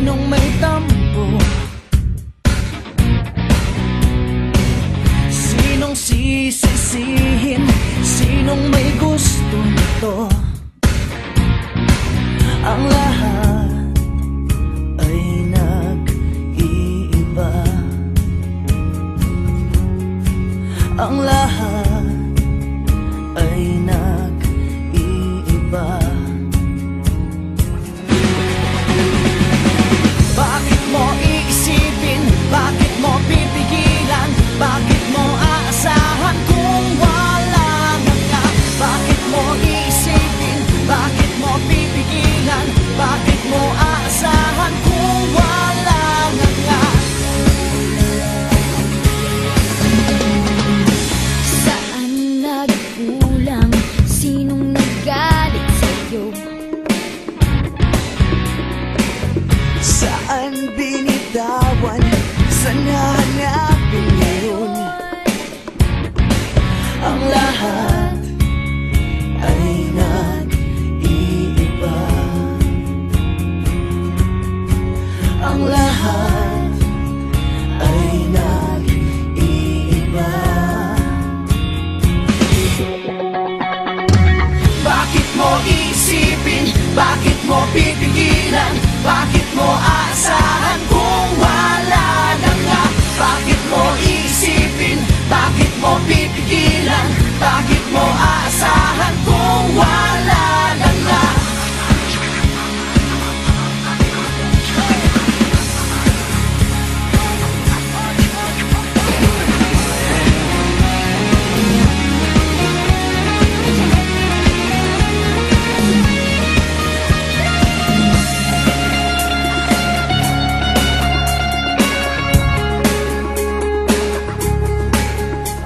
sinong may tampo? Sinong sisisihin? Sinong may gusto nito? Ang lahat ay nag-iiba. Ang lahat ay nag-iiba. Bakit mo iisipin? Bakit mo pipigilan? Bakit mo aasahan kung wala na nga? Bakit mo iisipin? Bakit mo pipigilan? Bakit mo aasahan kung wala na nga? Saan nagkulang? Sinong nagalit sa'yo? Saan binitawan? Saan hanapin ngayon? Ang lahat ay nag-iiba. Ang lahat ay nag-iiba. Bakit mo iisipin? Bakit mo pipigilan? Bakit mo aasahan kung wala na nga? Bakit mo iisipin? Bakit mo pipigilan? Bakit mo aasahan kung wala na nga?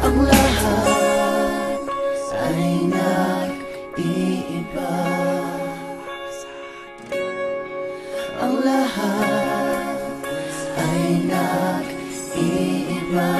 Ang lahat ay nag-iiba. Ang lahat ay nag-iiba.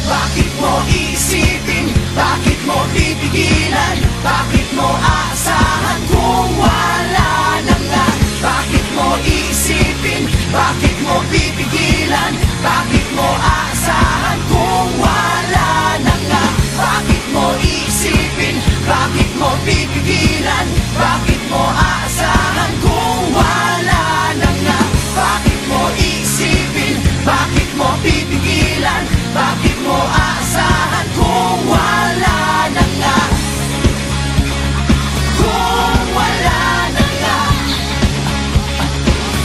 Bakit mo iisipin? Bakit mo pipigilan? Bakit mo aasahan kung wala na nga? Bakit mo iisipin? Bakit mo pipigilan? Bakit mo aasahan kung wala na nga? Bakit mo iisipin? Bakit mo pipigilan? Bakit mo aasahan kung wala na nga? Bakit mo iisipin? Bakit mo pipigilan? Bakit mo aasahan kung wala na nga? Kung wala na nga.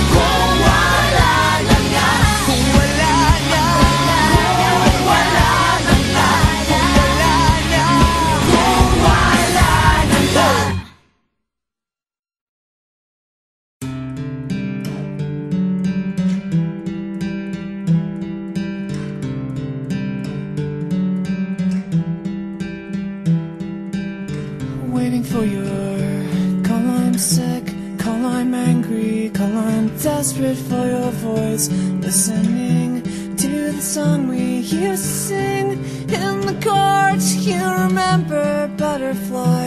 Kung wala na nga. Kung wala na. Kung wala na nga. Kung wala na. Kung wala na nga. Waiting for your call, I'm sick, call, I'm angry, call, I'm desperate for your voice. Listening to the song we used to sing in the courts. You remember butterflies.